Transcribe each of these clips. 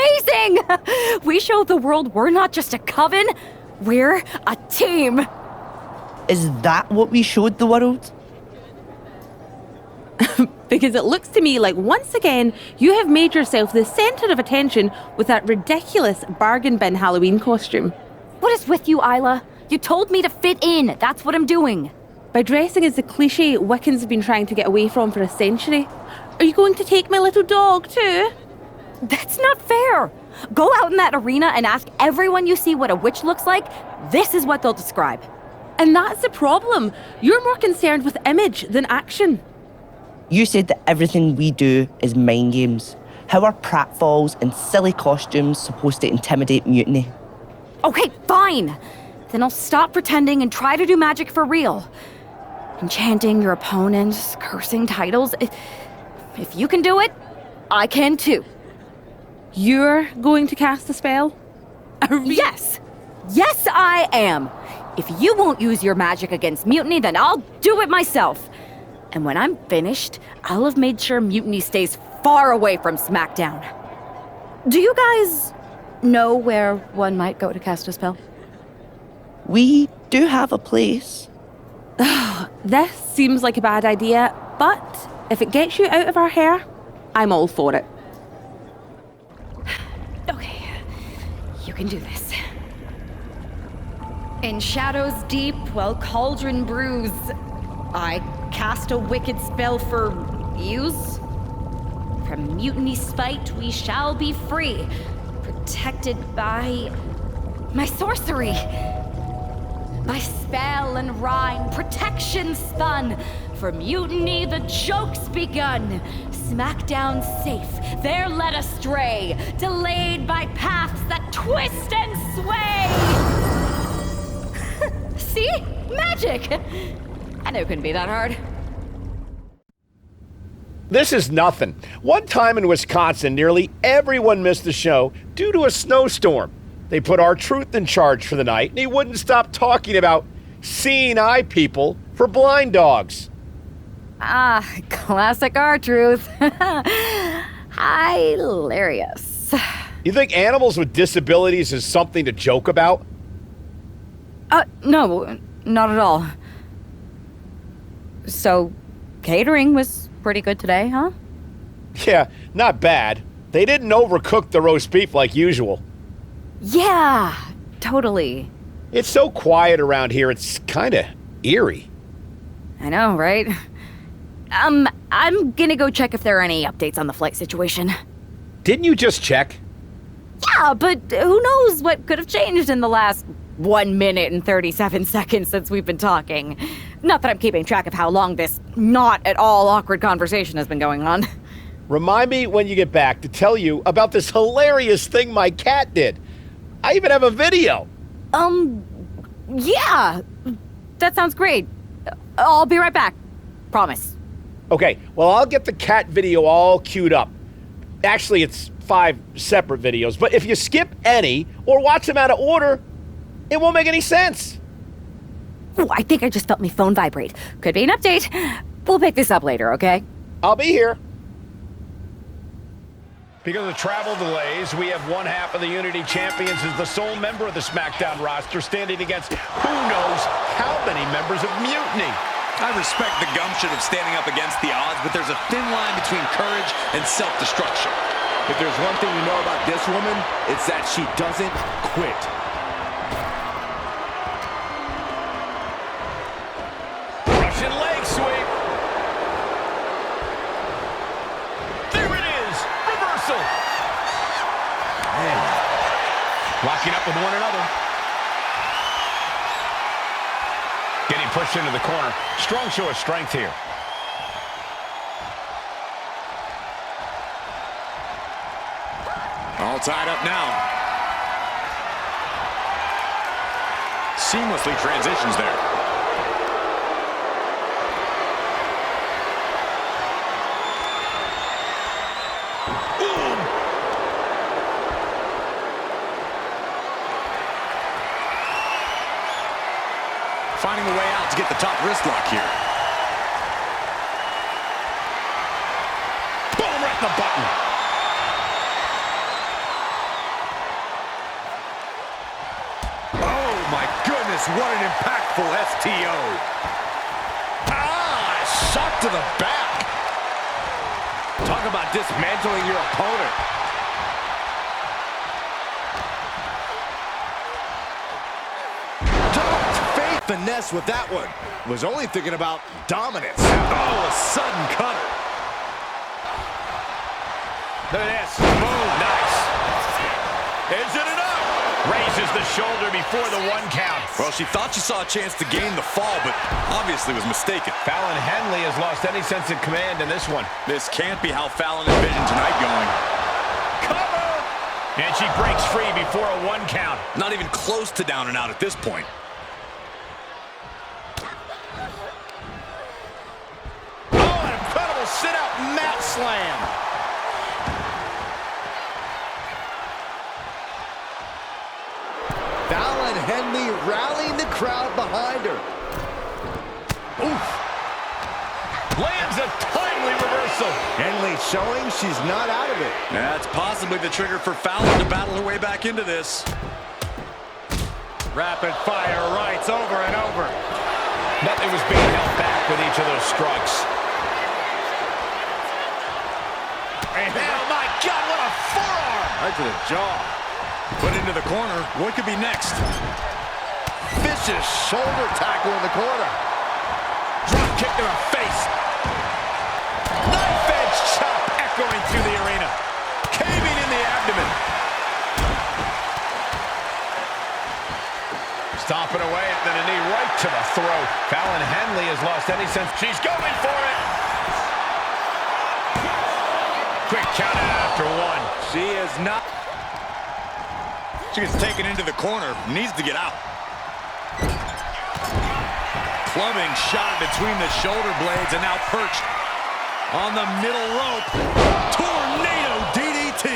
amazing! We showed the world we're not just a coven, we're a team. Is that what we showed the world? Because it looks to me like once again you have made yourself the center of attention with that ridiculous bargain bin Halloween costume. What is with you, Isla? You told me to fit in. That's what I'm doing. By dressing as the cliche Wiccans have been trying to get away from for a century. Are you going to take my little dog too? That's not fair. Go out in that arena and ask everyone you see what a witch looks like. This is what they'll describe. And that's the problem. You're more concerned with image than action. You said that everything we do is mind games. How are pratfalls and silly costumes supposed to intimidate Mutiny? Okay, fine. Then I'll stop pretending and try to do magic for real. Enchanting your opponents, cursing titles. If you can do it, I can too. You're going to cast a spell? Yes! Yes, I am! If you won't use your magic against Mutiny, then I'll do it myself. And when I'm finished, I'll have made sure Mutiny stays far away from SmackDown. Do you guys know where one might go to cast a spell? We do have a place. This seems like a bad idea, but if it gets you out of our hair, I'm all for it. Okay, you can do this. In shadows deep, while cauldron brews, I cast a wicked spell for use. From Mutiny spite we shall be free, protected by my sorcery. By spell and rhyme, protection spun. For Mutiny the joke's begun. SmackDown safe, there led astray, delayed by paths that twist and sway. See? Magic! I knew it couldn't be that hard. This is nothing. One time in Wisconsin, nearly everyone missed the show due to a snowstorm. They put R-Truth in charge for the night, and he wouldn't stop talking about seeing eye people for blind dogs. Ah, classic R-Truth. Hilarious. You think animals with disabilities is something to joke about? No, not at all. So, catering was pretty good today, huh? Yeah, not bad. They didn't overcook the roast beef like usual. Yeah, totally. It's so quiet around here, it's kinda eerie. I know, right? I'm gonna go check if there are any updates on the flight situation. Didn't you just check? Yeah, but who knows what could have changed in the last 1 minute and 37 seconds since we've been talking. Not that I'm keeping track of how long this not at all awkward conversation has been going on. Remind me when you get back to tell you about this hilarious thing my cat did. I even have a video. Yeah, that sounds great. I'll be right back. Promise. Okay, well, I'll get the cat video all queued up. Actually, it's 5 separate videos, but if you skip any or watch them out of order, it won't make any sense. Ooh, I think I just felt my phone vibrate. Could be an update. We'll pick this up later, okay? I'll be here. Because of travel delays, we have one half of the Unity Champions as the sole member of the SmackDown roster standing against who knows how many members of Mutiny. I respect the gumption of standing up against the odds, but there's a thin line between courage and self-destruction. If there's one thing we know about this woman, it's that she doesn't quit. Russian leg sweep. There it is. Reversal. Man. Locking up with one another. Getting pushed into the corner. Strong show of strength here. All tied up now. Seamlessly transitions there. Boom! Finding a way out to get the top wrist lock here. Boom, right in the button. goodness, what an impactful STO. Shot to the back. Talk about dismantling your opponent. Don't finesse with that one. Was only thinking about dominance. Oh, a sudden cutter. Look at this. Boom. Nice. Is it enough? Raises the shoulder before the 1 count. Well, she thought she saw a chance to gain the fall, but obviously was mistaken. Fallon Henley has lost any sense of command in this one. This can't be how Fallon envisioned tonight going. Cover! And she breaks free before a 1 count. Not even close to down and out at this point. Oh, an incredible sit-out mat slam. Fallon Henley rallying the crowd behind her. Oof. Lands a timely reversal. Henley showing she's not out of it. That's possibly the trigger for Fallon to battle her way back into this. Rapid fire rights over and over. Nothing was being held back with each of those strikes. Oh my God, what a forearm! Right to the jaw. Put into the corner. What could be next? Vicious shoulder tackle in the corner. Drop kick to her face. Knife edge chop echoing through the arena. Caving in the abdomen. Stomping away and then a knee right to the throat. Fallon Henley has lost any sense. She's going for it. Quick count out after 1. She is not. She gets taken into the corner. Needs to get out. Clubbing shot between the shoulder blades and now perched on the middle rope. Tornado DDT.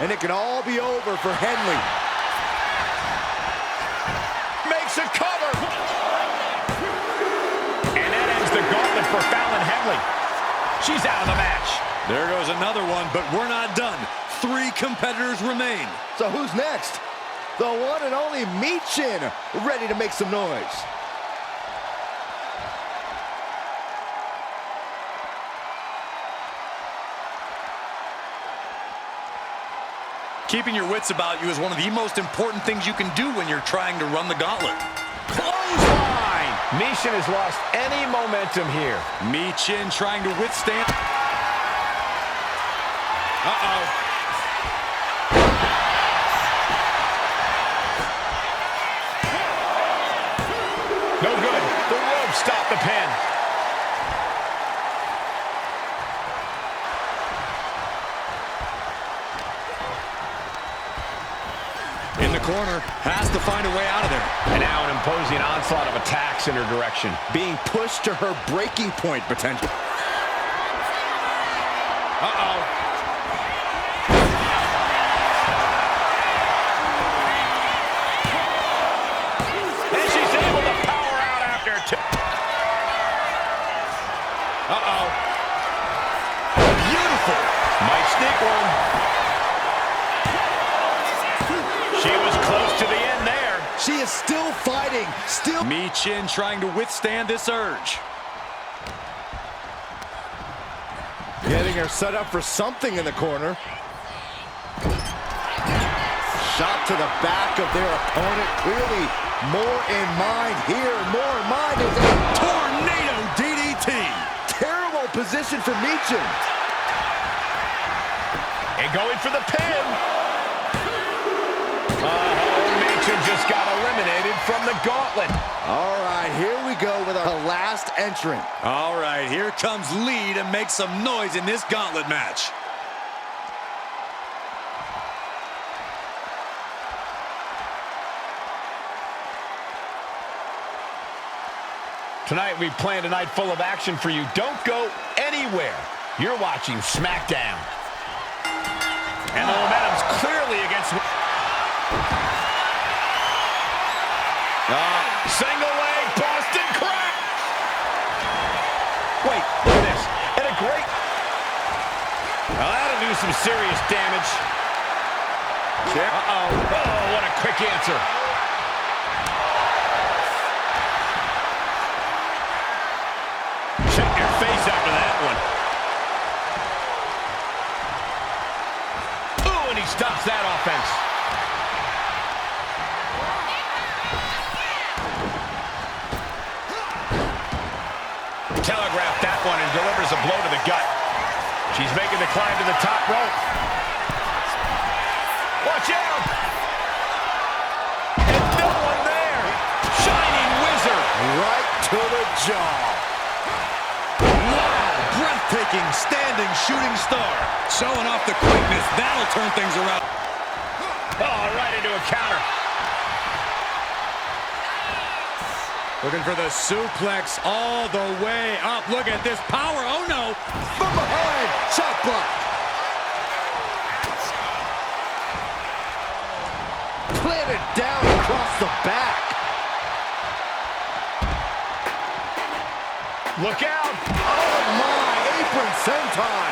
And it can all be over for Henley. Makes a cover. And that ends the gauntlet for Fallon Henley. She's out of the match. There goes another one, but we're not done. 3 competitors remain. So who's next? The one and only Mickie, ready to make some noise. Keeping your wits about you is one of the most important things you can do when you're trying to run the gauntlet. Clothesline. Mickie has lost any momentum here. Mickie trying to withstand. Uh-oh. No good. The rope stopped the pin. In the corner, has to find a way out of there. And now an imposing onslaught of attacks in her direction. Being pushed to her breaking point potential. Uh-oh. And she's able to power out after Uh-oh. Beautiful. Might sneak one. She was close to the end there. She is still fighting. Still. Mickie trying to withstand this urge. Getting her set up for something in the corner. Shot to the back of their opponent. Clearly more in mind here. More in mind is a Tornado DDT. terrible position for Mickie. And going for the pin. Mickie just got eliminated from the gauntlet. All right, here we go with our last entrant. All right, here comes Lee to make some noise in this gauntlet match. Tonight we planned a night full of action for you. Don't go anywhere. You're watching SmackDown. And the momentum's clearly against... Single leg, Boston Crab. Wait, look at this. And a great... Well, that'll do some serious damage. Check. Uh-oh. Oh, what a quick answer. stops that offense. Telegraphed that one and delivers a blow to the gut. She's making the climb to the top rope. Watch out! And no one there! Shining Wizard! Right to the jaw. Wow, breathtaking standing shooting star. Showing off the quickness. That'll turn things around. Oh, right into a counter. Looking for the suplex all the way up. Look at this power. Oh, no. From behind. Chop block. Planted down across the back. Look out! Oh, my. Apron senton.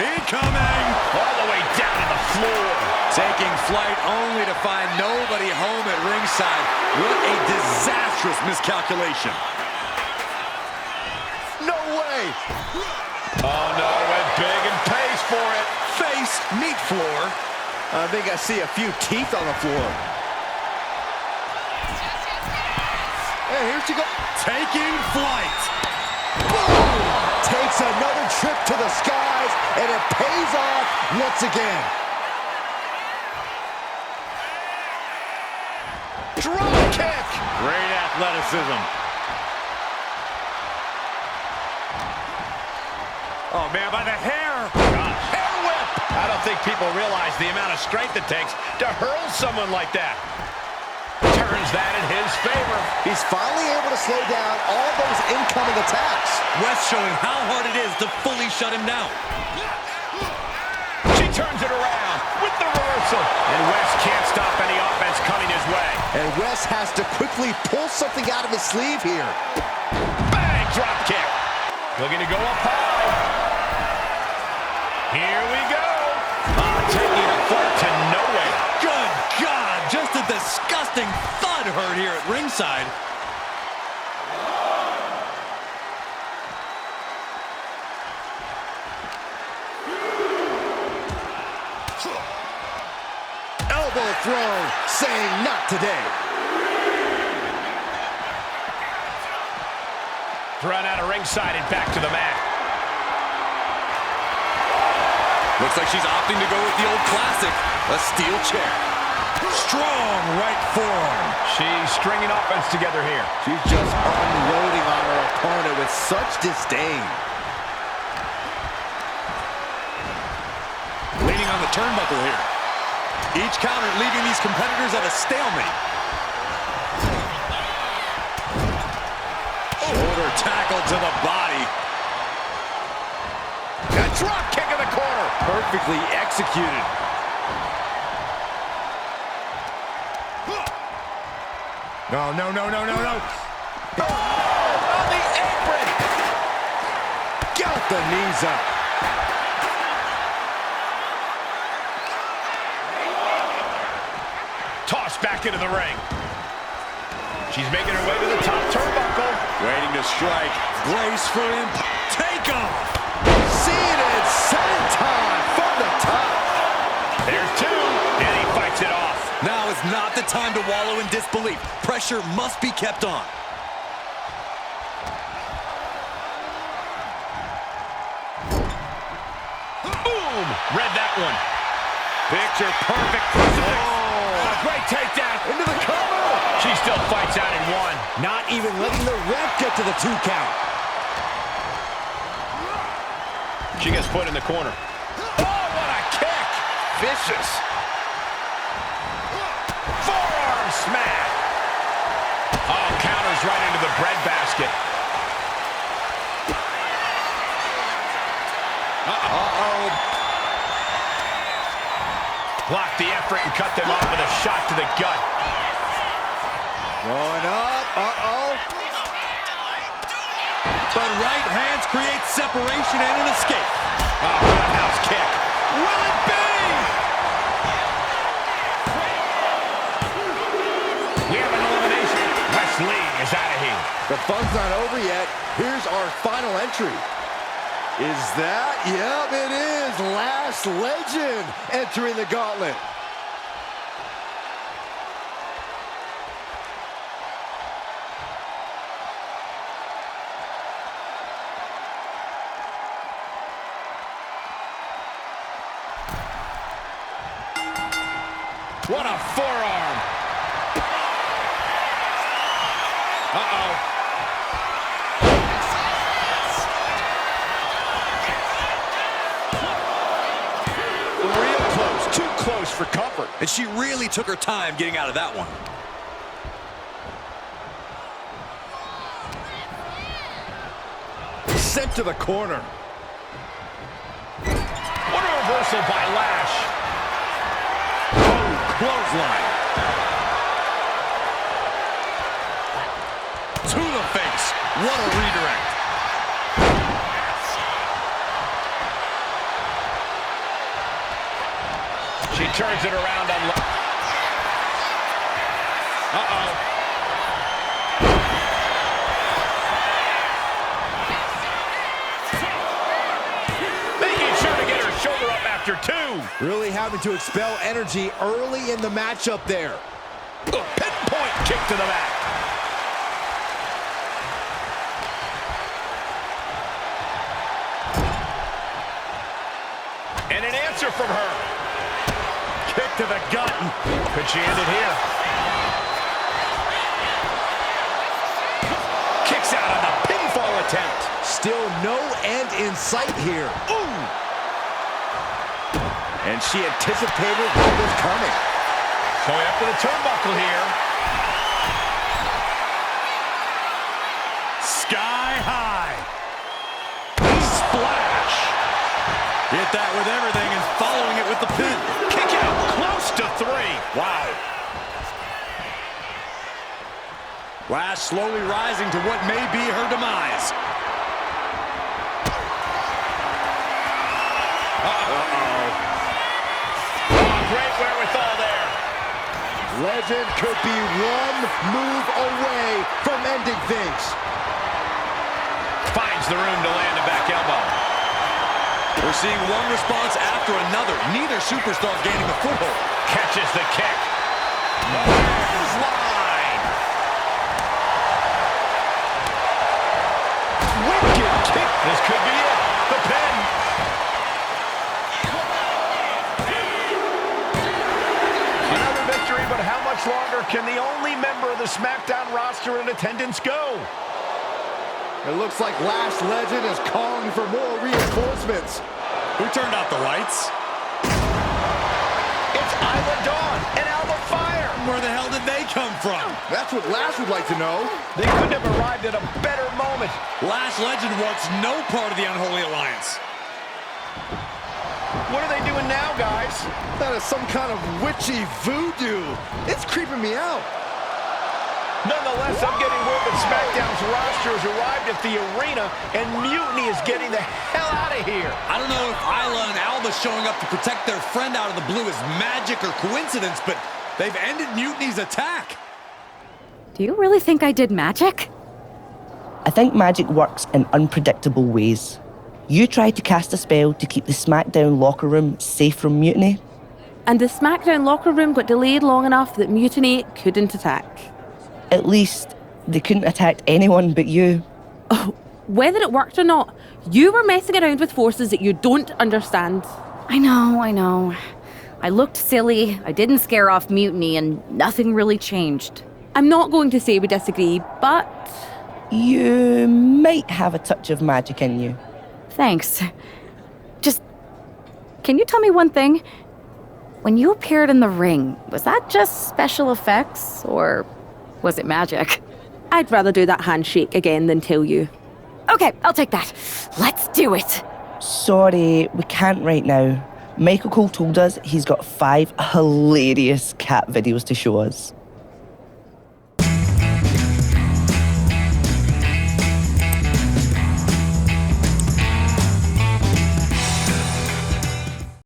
Incoming. All the way down to the floor. Taking flight only to find nobody home at ringside. What a disastrous miscalculation. No way. Oh, no, went big and pays for it. Face, meat floor. I think I see a few teeth on the floor. Hey, here she goes. Taking flight. Boom! Takes another trip to the skies, and it pays off once again. Drop kick. Great athleticism. Oh, man, by the hair. Gosh. Hair whip. I don't think people realize the amount of strength it takes to hurl someone like that. Turns that in his favor. He's finally able to slow down all those incoming attacks. West showing how hard it is to fully shut him down. She turns it around with the reversal. And West can't stop any offense coming his way. And West has to quickly pull something out of his sleeve here. Bang! Drop kick. Looking to go up high. Here we go. Taking a flight to nowhere. Good God, just a disgusting thud heard here at ringside. Elbow thrown, saying not today. Thrown out of ringside and back to the mat. Looks like she's opting to go with the old classic, a steel chair. Strong right forearm. She's stringing offense together here. She's just unloading on her opponent with such disdain. Leaning on the turnbuckle here. Each counter leaving these competitors at a stalemate. Shoulder tackle to the body. A drop kick in the corner. Perfectly executed. No, no, no, no, no, no. Oh, on the apron. Got the knees up. Tossed back into the ring. She's making her way to the top turnbuckle. Waiting to strike. Brace for him. Take off. Seated senton from the top. There's two, and he fights it off. Now is not the time to wallow in disbelief. Pressure must be kept on. Boom! Read that one. Picture perfect crucifix. A great takedown. Into the cover. She still fights out in one. Not even letting the ref get to the 2 count. She gets put in the corner. Oh, what a kick! Vicious. Forearm smash. Oh, counters right into the breadbasket. Uh-oh. Blocked the effort and cut them off with a shot to the gut. Going up. Uh-oh. But right hands create separation and an escape. Oh, roundhouse kick. Will it be? We have an elimination. Wes Lee is out of here. The fun's not over yet. Here's our final entry. Is that? Yep, it is. Last Legend entering the gauntlet. What a forearm. Uh-oh. Real close, too close for comfort. And she really took her time getting out of that one. Sent to the corner. What a reversal by Lash. Clothesline. To the face. What a redirect. She turns it around on... Uh-oh. Making sure to get her shoulder up after two. Really having to expel energy early in the matchup there. A pinpoint kick to the back. And an answer from her. Kick to the gut. Could she end it here? Kicks out on the pinfall attempt. Still no end in sight here. Ooh! And she anticipated what was coming. Going up to the turnbuckle here. Sky high. Splash. Hit that with everything and following it with the pin. Kick out close to 3. Wow. Lash slowly rising to what may be her demise. Great wherewithal there. Legend could be one move away from ending things. Finds the room to land a back elbow. We're seeing one response after another. Neither superstar gaining a foothold. Catches the kick. Line. Wicked kick. This could be it. The pin. Another victory, but how much longer can the only member of the SmackDown roster in attendance go? It looks like Last Legend is calling for more reinforcements. Who turned out the lights? It's Isla Dawn and Alba Fire. Where the hell did they come from? That's what Last would like to know. They couldn't have arrived at a better moment. Last Legend wants no part of the Unholy Alliance. What are they doing now, guys? That is some kind of witchy voodoo. It's creeping me out. Nonetheless, I'm getting word that SmackDown's roster has arrived at the arena, and Mutiny is getting the hell out of here. I don't know if Isla and Alba showing up to protect their friend out of the blue is magic or coincidence, but they've ended Mutiny's attack. Do you really think I did magic? I think magic works in unpredictable ways. You tried to cast a spell to keep the SmackDown locker room safe from Mutiny. And the SmackDown locker room got delayed long enough that Mutiny couldn't attack. At least, they couldn't attack anyone but you. Oh, whether it worked or not, you were messing around with forces that you don't understand. I know. I looked silly, I didn't scare off Mutiny, and nothing really changed. I'm not going to say we disagree, but... You might have a touch of magic in you. Thanks. Just, can you tell me one thing? When you appeared in the ring, was that just special effects, or was it magic? I'd rather do that handshake again than tell you. Okay, I'll take that. Let's do it. Sorry, we can't right now. Michael Cole told us he's got 5 hilarious cat videos to show us.